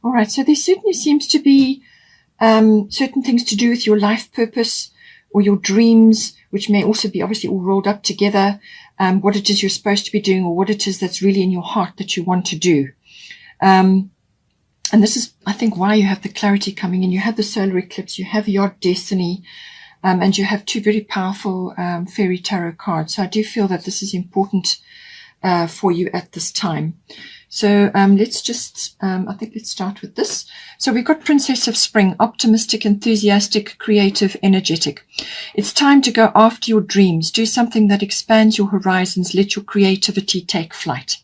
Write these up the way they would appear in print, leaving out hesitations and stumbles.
All right. So there certainly seems to be certain things to do with your life purpose or your dreams, which may also be obviously all rolled up together, what it is you're supposed to be doing or what it is that's really in your heart that you want to do. And this is, I think, why you have the clarity coming in. You have the solar eclipse, you have your destiny, and you have two very powerful fairy tarot cards. So I do feel that this is important for you at this time. So let's just, I think let's start with this. So we've got Princess of Spring, optimistic, enthusiastic, creative, energetic. It's time to go after your dreams. Do something that expands your horizons. Let your creativity take flight.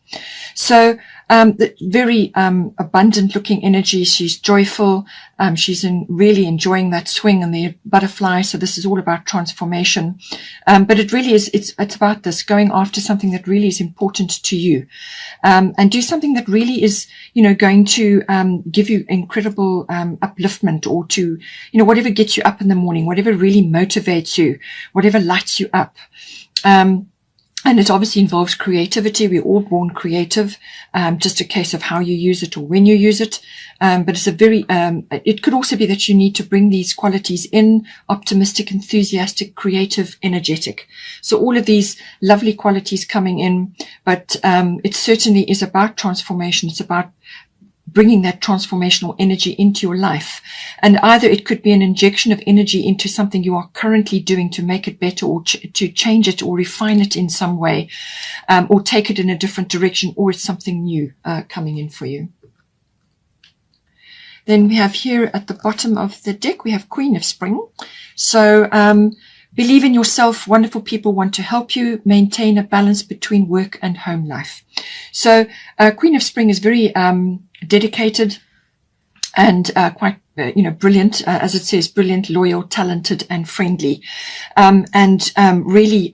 So very abundant looking energy. She's joyful. She's really enjoying that swing and the butterfly. So this is all about transformation. But it really is, it's about this, going after something that really is important to you. And do something that really is, going to give you incredible upliftment, or to, whatever gets you up in the morning, whatever really motivates you, whatever lights you up. And it obviously involves creativity. We're all born creative, just a case of how you use it or when you use it. But it's a very, it could also be that you need to bring these qualities in: optimistic, enthusiastic, creative, energetic. So all of these lovely qualities coming in, but it certainly is about transformation. It's about bringing that transformational energy into your life. And either it could be an injection of energy into something you are currently doing to make it better, or to change it or refine it in some way, or take it in a different direction, or it's something new coming in for you. Then we have here at the bottom of the deck, we have Queen of Spring. So believe in yourself. Wonderful people want to help you. Maintain a balance between work and home life. So Queen of Spring is very dedicated and quite brilliant, as it says, brilliant, loyal, talented, and friendly, and really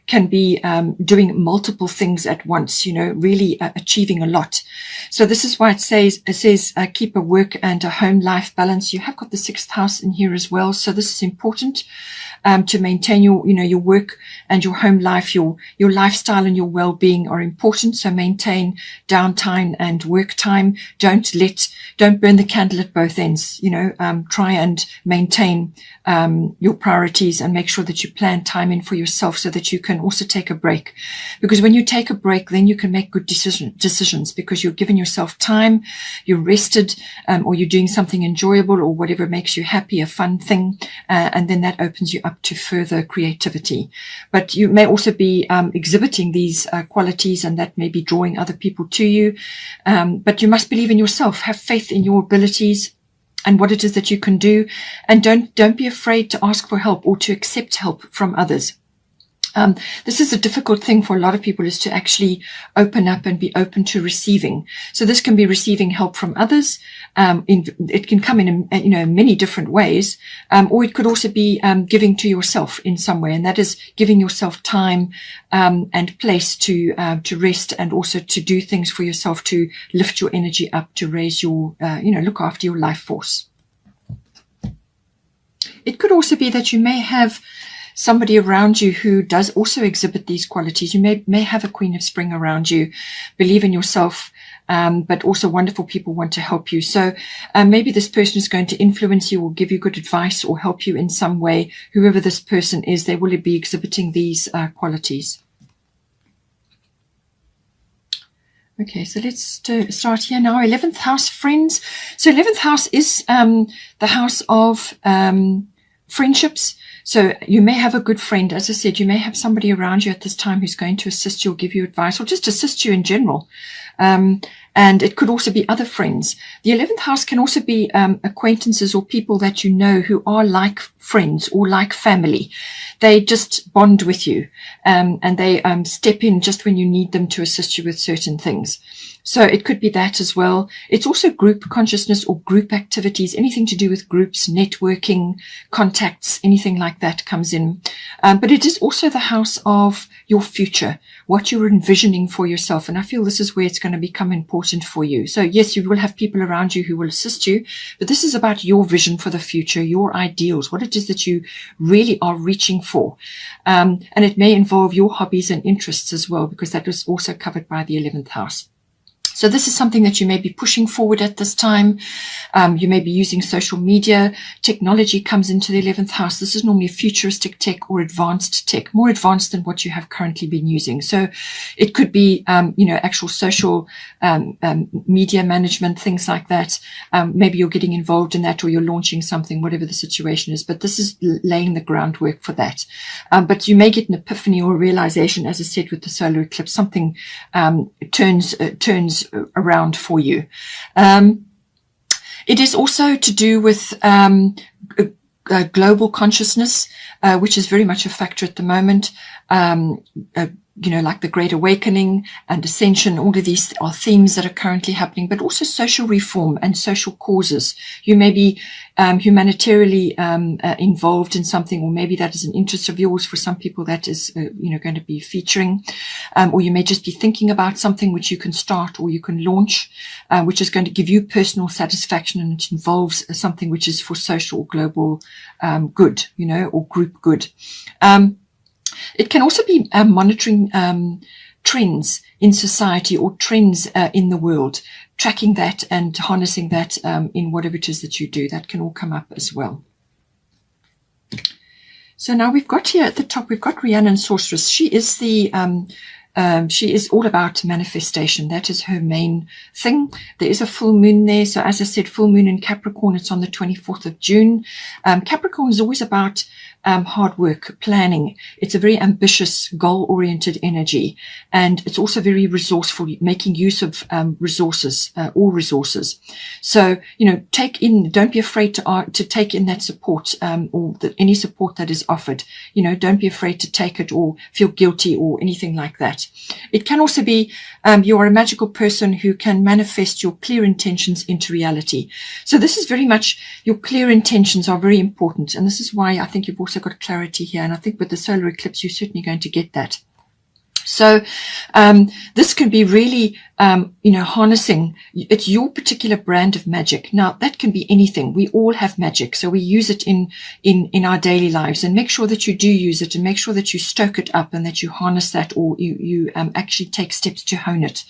can be doing multiple things at once, really achieving a lot. So this is why it says keep a work and a home life balance. You have got the 6th house in here as well, so this is important. To maintain your work and your home life, your lifestyle and your well-being are important. So maintain downtime and work time. Don't burn the candle at both ends. Try and maintain your priorities, and make sure that you plan time in for yourself so that you can also take a break. Because when you take a break, then you can make good decisions, because you've given yourself time, you're rested, or you're doing something enjoyable or whatever makes you happy, a fun thing, and then that opens you up to further creativity. But you may also be exhibiting these qualities, and that may be drawing other people to you. But you must believe in yourself, have faith in your abilities and what it is that you can do, and don't be afraid to ask for help or to accept help from others. This is a difficult thing for a lot of people, is to actually open up and be open to receiving. So this can be receiving help from others. It can come in, many different ways. Or it could also be, giving to yourself in some way. And that is giving yourself time, and place to rest, and also to do things for yourself, to lift your energy up, to raise your, look after your life force. It could also be that you may have somebody around you who does also exhibit these qualities. You may have a Queen of Spring around you. Believe in yourself, but also wonderful people want to help you. So maybe this person is going to influence you or give you good advice or help you in some way. Whoever this person is, they will be exhibiting these qualities. Okay, so let's start here now. 11th house, friends. So 11th house is the house of friendships. So you may have a good friend. As I said, you may have somebody around you at this time who's going to assist you or give you advice, or just assist you in general. And it could also be other friends. The 11th house can also be acquaintances or people that you know who are like friends or like family. They just bond with you, and they step in just when you need them to assist you with certain things. So it could be that as well. It's also group consciousness or group activities, anything to do with groups, networking, contacts, anything like that comes in. But it is also the house of your future, what you're envisioning for yourself. And I feel this is where it's going to become important for you. So yes, you will have people around you who will assist you, but this is about your vision for the future, your ideals, what it is that you really are reaching for. And it may involve your hobbies and interests as well, because that was also covered by the 11th house. So this is something that you may be pushing forward at this time. You may be using social media. Technology comes into the 11th house. This is normally futuristic tech or advanced tech, more advanced than what you have currently been using. So it could be, actual social media management, things like that. Maybe you're getting involved in that, or you're launching something, whatever the situation is. But this is laying the groundwork for that. But you may get an epiphany or a realization, as I said, with the solar eclipse, something turns around for you. It is also to do with global consciousness, which is very much a factor at the moment. Like the Great Awakening and Ascension, all of these are themes that are currently happening, but also social reform and social causes. You may be humanitarianly involved in something, or maybe that is an interest of yours. For some people, that is, going to be featuring, or you may just be thinking about something which you can start or you can launch, which is going to give you personal satisfaction, and it involves something which is for social or global good, or group good. It can also be monitoring trends in society or trends in the world, tracking that and harnessing that in whatever it is that you do. That can all come up as well. So now we've got here at the top, we've got Rhiannon Sorceress. She is she is all about manifestation. That is her main thing. There is a full moon there. So as I said, full moon in Capricorn, it's on the 24th of June. Capricorn is always about hard work, planning. It's a very ambitious, goal-oriented energy. And it's also very resourceful, making use of resources, all resources. So, don't be afraid to take in that support, or any support that is offered. Don't be afraid to take it or feel guilty or anything like that. It can also be you are a magical person who can manifest your clear intentions into reality. So this is very much, your clear intentions are very important. And this is why I think you've also got clarity here. And I think with the solar eclipse, you're certainly going to get that. So this can be really, harnessing. It's your particular brand of magic. Now, that can be anything. We all have magic. So we use it in our daily lives, and make sure that you do use it, and make sure that you stoke it up and that you harness that, or you actually take steps to hone it.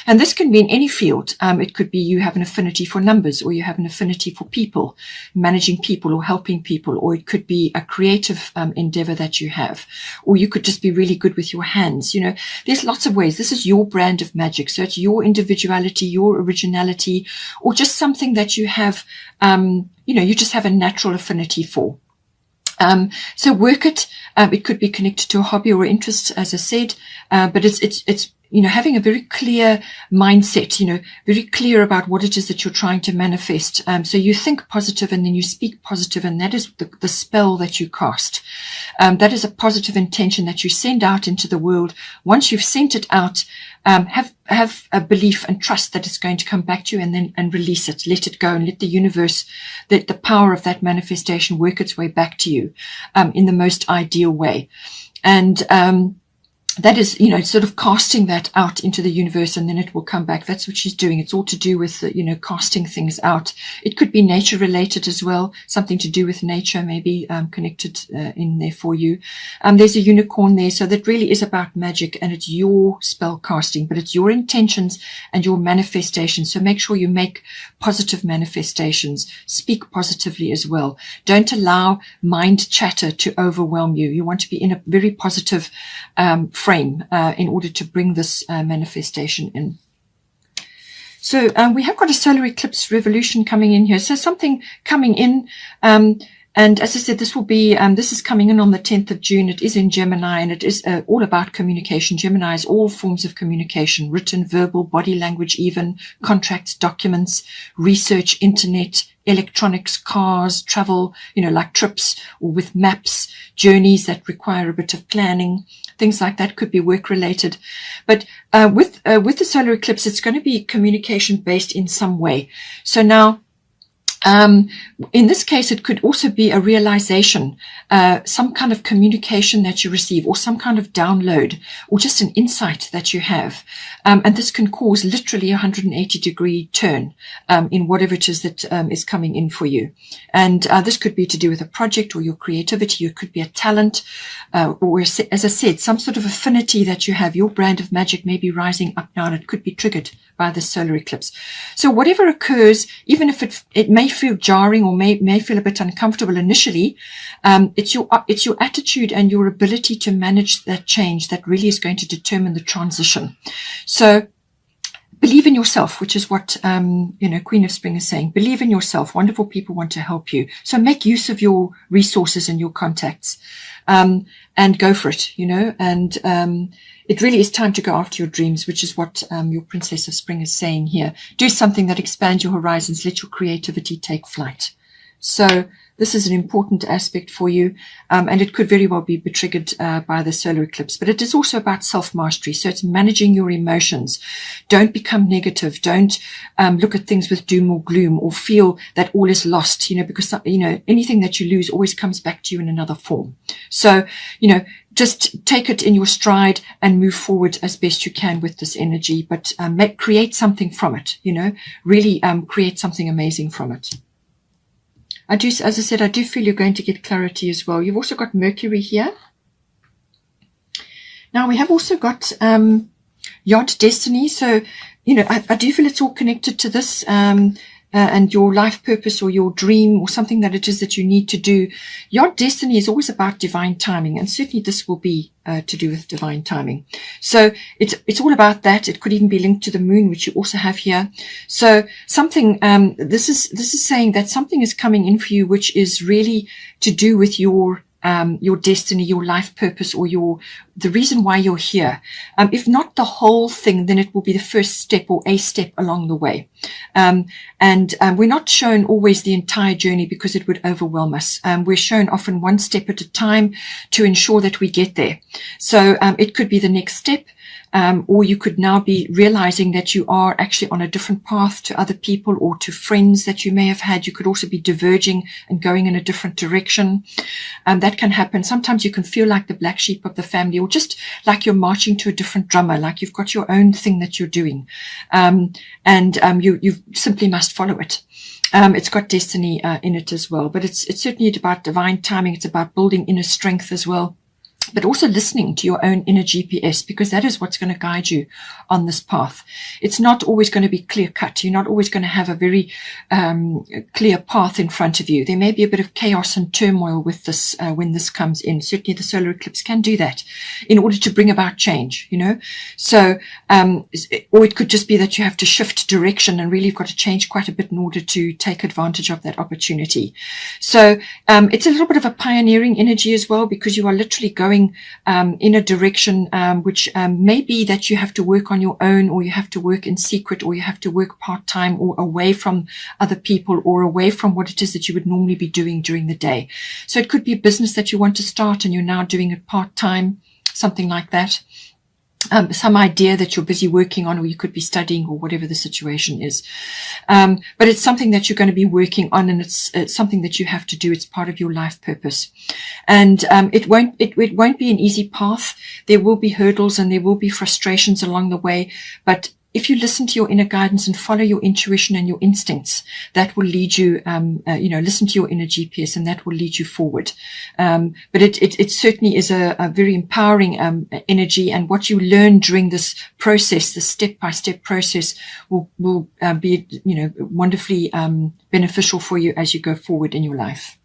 And this can be in any field. It could be you have an affinity for numbers, or you have an affinity for people, managing people or helping people, or it could be a creative endeavor that you have, or you could just be really good with your hands. There's lots of ways. This is your brand of magic. So it's your individuality, your originality, or just something that you have, you just have a natural affinity for. So work it. It could be connected to a hobby or interest, as I said, but it's having a very clear mindset, very clear about what it is that you're trying to manifest. So you think positive and then you speak positive, and that is the spell that you cast. That is a positive intention that you send out into the world. Once you've sent it out, have a belief and trust that it's going to come back to you, and release it, let it go, and let the universe, the power of that manifestation work its way back to you, in the most ideal way. And, that is, sort of casting that out into the universe, and then it will come back. That's what she's doing. It's all to do with, casting things out. It could be nature related as well, something to do with nature, maybe connected in there for you. There's a unicorn there. So that really is about magic, and it's your spell casting, but it's your intentions and your manifestations. So make sure you make positive manifestations. Speak positively as well. Don't allow mind chatter to overwhelm you. You want to be in a very positive frame in order to bring this manifestation in. So we have got a solar eclipse revolution coming in here. So something coming in, and as I said, this will be, this is coming in on the 10th of June. It is in Gemini, and it is all about communication. Gemini is all forms of communication, written, verbal, body language, even contracts, documents, research, internet, electronics, cars, travel, like trips, or with maps, journeys that require a bit of planning, things like that. Could be work related. But with the solar eclipse, it's going to be communication based in some way. So now, In this case, it could also be a realization, some kind of communication that you receive, or some kind of download, or just an insight that you have. And this can cause literally a 180-degree turn in whatever it is that is coming in for you. And this could be to do with a project or your creativity. It could be a talent, or, as I said, some sort of affinity that you have. Your brand of magic may be rising up now, and it could be triggered by the solar eclipse. So whatever occurs, even if it may feel jarring or may feel a bit uncomfortable initially, it's your attitude and your ability to manage that change that really is going to determine the transition. So believe in yourself, which is what Queen of Spring is saying. Believe in yourself. Wonderful people want to help you. So make use of your resources and your contacts, and go for it. And it really is time to go after your dreams, which is what your Princess of Spring is saying here. Do something that expands your horizons. Let your creativity take flight. So this is an important aspect for you, and it could very well be triggered by the solar eclipse. But it is also about self-mastery. So it's managing your emotions. Don't become negative. Don't look at things with doom or gloom, or feel that all is lost, because, anything that you lose always comes back to you in another form. So, just take it in your stride and move forward as best you can with this energy, but create something from it, really create something amazing from it. As I said, I do feel you're going to get clarity as well. You've also got Mercury here. Now we have also got Yod Destiny. So, I do feel it's all connected to this and your life purpose, or your dream, or something that it is that you need to do. Yod Destiny is always about divine timing, and certainly this will be to do with divine timing. So it's all about that. It could even be linked to the moon, which you also have here. So something this is saying that something is coming in for you, which is really to do with your destiny, your life purpose, or the reason why you're here. If not the whole thing, then it will be the first step, or a step along the way. And we're not shown always the entire journey, because it would overwhelm us. We're shown often one step at a time to ensure that we get there. So it could be the next step. Or you could now be realizing that you are actually on a different path to other people, or to friends that you may have had. You could also be diverging and going in a different direction. That can happen. Sometimes you can feel like the black sheep of the family, or just like you're marching to a different drummer, like you've got your own thing that you're doing. You simply must follow it. It's got destiny in it as well, but it's certainly about divine timing. It's about building inner strength as well, but also listening to your own inner GPS, because that is what's going to guide you on this path. It's not always going to be clear cut. You're not always going to have a very clear path in front of you. There may be a bit of chaos and turmoil with this when this comes in. Certainly the solar eclipse can do that in order to bring about change, So, or it could just be that you have to shift direction, and really you've got to change quite a bit in order to take advantage of that opportunity. So it's a little bit of a pioneering energy as well, because you are literally going in a direction which may be that you have to work on your own, or you have to work in secret, or you have to work part-time, or away from other people, or away from what it is that you would normally be doing during the day. So it could be a business that you want to start and you're now doing it part-time, something like that. Some idea that you're busy working on, or you could be studying, or whatever the situation is. But it's something that you're going to be working on, and it's something that you have to do. It's part of your life purpose. And it won't be an easy path. There will be hurdles and there will be frustrations along the way, but if you listen to your inner guidance and follow your intuition and your instincts, that will lead you, listen to your inner GPS, and that will lead you forward. But it certainly is a very empowering energy, and what you learn during this process, the step-by-step process, will be, wonderfully beneficial for you as you go forward in your life.